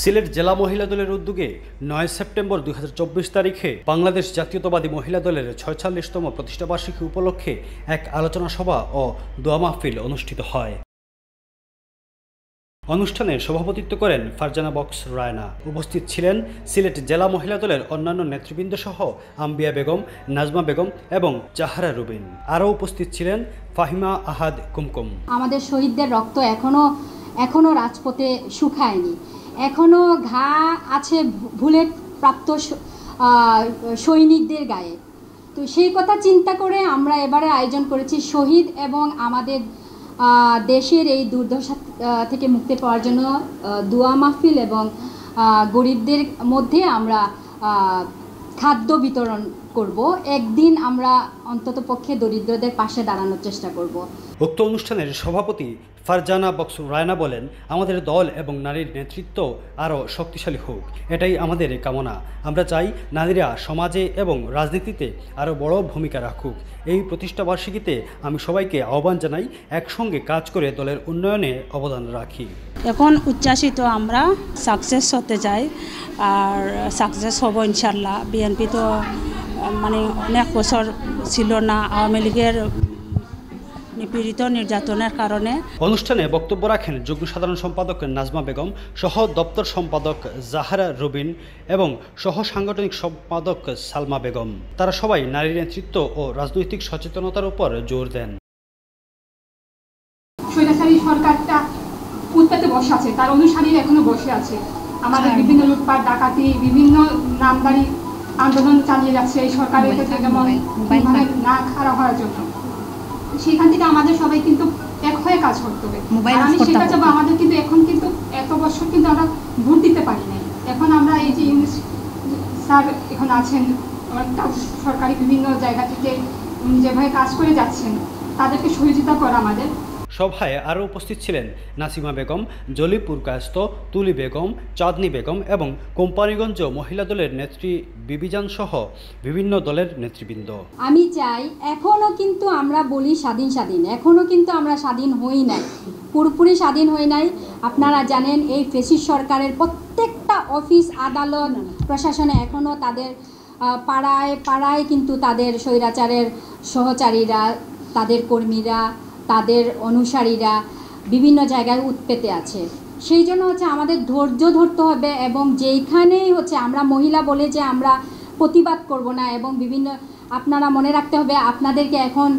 সিলেট জেলা মহিলা দলের উদ্যোগে ৯ সেপ্টেম্বর ২০২৪ তারিখে বাংলাদেশ জাতীয়তাবাদী মহিলা দলের ৪৬তম প্রতিষ্ঠাবার্ষিকী উপলক্ষে এক আলোচনা সভা ও দোয়া মাহফিল অনুষ্ঠিত হয়। অনুষ্ঠানে সভাপতিত্ব করেন ফারজানা বক্স রায়না। উপস্থিত ছিলেন সিলেট জেলা মহিলা দলের অন্যান্য নেতৃবৃন্দ সহ আম্বিয়া বেগম, নাজমা বেগম এবং জাহারা রুবিন। আরও উপস্থিত ছিলেন ফাহিমা আহাদ কুমকুম। আমাদের শহীদদের রক্ত এখনো রাজপথে শুকায়নি, এখনো ঘা আছে বুলেট প্রাপ্ত সৈনিকদের গায়ে। তো সেই কথা চিন্তা করে আমরা এবারে আয়োজন করেছি শহীদ এবং আমাদের দেশের এই দুর্দশা থেকে মুক্তি পাওয়ার জন্য দোয়া মাহফিল এবং গরিবদের মধ্যে আমরা খাদ্য বিতরণ করব। একদিন আমরা অন্তত পক্ষে দরিদ্রদের পাশে দাঁড়ানোর চেষ্টা করব। উক্ত অনুষ্ঠানের সভাপতি ফারজানা বক্স রায়না বলেন, আমাদের দল এবং নারীর নেতৃত্ব আরও শক্তিশালী হোক, এটাই আমাদের কামনা। আমরা চাই নারীরা সমাজে এবং রাজনীতিতে আরও বড় ভূমিকা রাখুক। এই প্রতিষ্ঠাবার্ষিকীতে আমি সবাইকে আহ্বান জানাই একসঙ্গে কাজ করে দলের উন্নয়নে অবদান রাখি। এখন উচ্ছ্বাসিত আমরা সাকসেস হতে চাই, আর সাকসেস হব ইনশাল্লাহ। বিএনপি তো মানে অনেক বছর ছিল না, আওয়ামী লীগের নিপীড়িত নির্যাতনের কারণে। অনুষ্ঠানে বক্তব্য রাখেন যুগ্ম সাধারণ সম্পাদক নাজমা বেগম, সহ দপ্তর সম্পাদক জাহারা রুবিন এবং সহ সাংগঠনিক সম্পাদক সালমা বেগম। তারা সবাই নারী নেতৃত্ব ও রাজনৈতিক সচেতনতার উপর জোর দেন। স্বৈরাচারী সরকারটা উৎপেতে বসে আছে, তার অনুসারী এখনো বসে আছে। আমাদের বিভিন্ন লুটপাট ডাকাতি, বিভিন্ন নামদারি আন্দোলন চালিয়ে যাচ্ছে এই সরকারের না খারাপ হওয়ার জন্য। সেখান থেকে আমাদের সবাই কিন্তু এক হয়ে কাজ করতে হবে। আমি সেটা চাবো, আমাদের কিন্তু এখন কিন্তু এত বছর কিন্তু আমরা ভোট দিতে পারি নাই। এখন আমরা এই যে ইউনিস স্যার এখন আছেন, সরকারি বিভিন্ন জায়গা থেকে যেভাবে কাজ করে যাচ্ছেন, তাদেরকে সহযোগিতা করা আমাদের। সভায় আরও উপস্থিত ছিলেন নাসিমা বেগম, জলিপুর কায়স্ত, তুলি বেগম, চাঁদনি বেগম এবং কোম্পানিগঞ্জ মহিলা দলের নেত্রী বিবিজান সহ বিভিন্ন দলের নেতৃবৃন্দ। আমি চাই, এখনও কিন্তু আমরা বলি স্বাধীন, এখনও কিন্তু আমরা স্বাধীন হই নাই, পুরোপুরি স্বাধীন হই নাই। আপনারা জানেন এই ফ্যাসিস্ট সরকারের প্রত্যেকটা অফিস, আদালত, প্রশাসনে এখনও তাদের পাড়ায় পাড়ায় কিন্তু তাদের স্বৈরাচারের সহচারীরা, তাদের কর্মীরা, তাদের অনুসারীরা বিভিন্ন জায়গায় উৎপেতে আছে। সেই জন্য আমাদের ধৈর্য ধরতে হবে এবং যেইখানেই আমরা মহিলা বলে যে আমরা প্রতিবাদ করব না, এবং বিভিন্ন আপনারা মনে রাখতে হবে, আপনাদেরকে এখন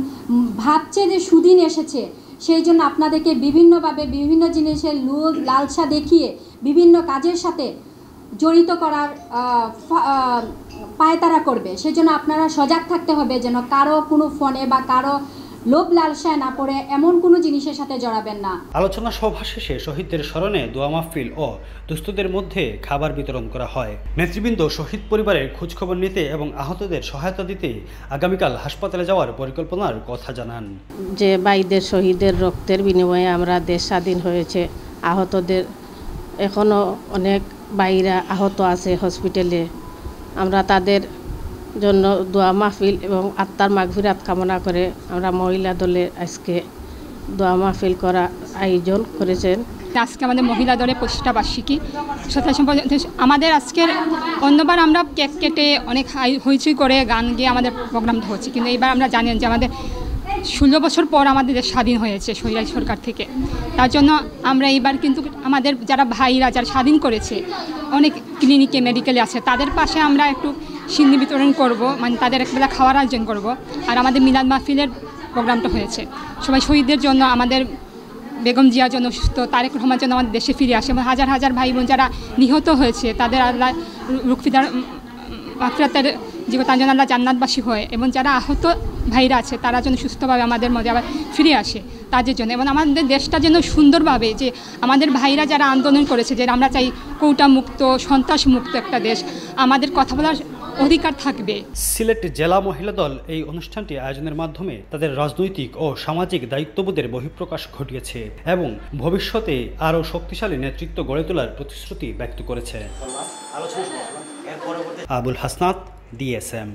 ভাবছে যে সুদিন এসেছে, সেই জন্য আপনাদেরকে বিভিন্নভাবে বিভিন্ন জিনিসের লালসা দেখিয়ে বিভিন্ন কাজের সাথে জড়িত করার পায়তারা করবে। সেই জন্য আপনারা সজাগ থাকতে হবে যেন কারো কোনো ফোনে বা কারো লোভ লালসায় না পড়ে এমন কোনো জিনিসের সাথে জড়াবেন না। আলোচনা সভা শেষে শহীদদের স্মরণে দোয়া মাহফিল ও দুস্থদের মধ্যে খাবার বিতরণ করা হয়। নেতৃবৃন্দ শহীদ পরিবারের খোঁজখবর নিতে এবং আহতদের সহায়তা দিতে আগামীকাল হাসপাতালে যাওয়ার পরিকল্পনার কথা জানান। যে ভাইদের শহীদের রক্তের বিনিময়ে আমরা দেশ স্বাধীন হয়েছে, আহতদের এখনও অনেক ভাইরা আহত আছে হসপিটালে, আমরা তাদের জন্য দোয়া মাহফিল এবং আত্মার মাগফিরাত কামনা করে আমরা মহিলা দলে আজকে দোয়া মাহফিল করা আয়োজন করেছেন। আজকে আমাদের মহিলা দলের প্রতিষ্ঠাবার্ষিকী, আমাদের আজকের অন্যবার আমরা কেক কেটে অনেক হইচই করে গান গিয়ে আমাদের প্রোগ্রামটা হচ্ছে, কিন্তু এবার আমরা জানেন যে আমাদের 16 বছর পর আমাদের দেশ স্বাধীন হয়েছে স্বৈরাচারী সরকার থেকে। তার জন্য আমরা এইবার কিন্তু আমাদের যারা ভাইরা যারা স্বাধীন করেছে, অনেক ক্লিনিকে মেডিকেলে আছে, তাদের পাশে আমরা একটু সিন্নি বিতরণ করব, মানে তাদের একবেলা খাওয়ার আয়োজন করব। আর আমাদের মিলাদ মাহফিলের প্রোগ্রামটা হয়েছে সবাই শহীদদের জন্য, আমাদের বেগম জিয়ার জন্য, সুস্থ তারেক রহমানের জন্য আমাদের দেশে ফিরে আসে, এবং হাজার হাজার ভাই বোন যারা নিহত হয়েছে তাদের আল্লাহ রুকফিদার মাগফিরাতের জীবন, তার জন্য আল্লাহ জান্নাতবাসী হয়, এবং যারা আহত ভাইরা আছে তারা যেন সুস্থভাবে আমাদের মধ্যে আবার ফিরে আসে তাদের জন্য, এবং আমাদের দেশটা যেন সুন্দরভাবে, যে আমাদের ভাইরা যারা আন্দোলন করেছে যে আমরা চাই কৌটা মুক্ত, সন্ত্রাস মুক্ত একটা দেশ, আমাদের কথা বলার অধিকার থাকবে। সিলেট জেলা মহিলা দল এই অনুষ্ঠানটি আয়োজনের মাধ্যমে তাদের রাজনৈতিক ও সামাজিক দায়িত্ববোধের বহিঃপ্রকাশ ঘটিয়েছে এবং ভবিষ্যতে আরও শক্তিশালী নেতৃত্ব গড়ে তোলার প্রতিশ্রুতি ব্যক্ত করেছে। আবুল হাসনাত, DSM।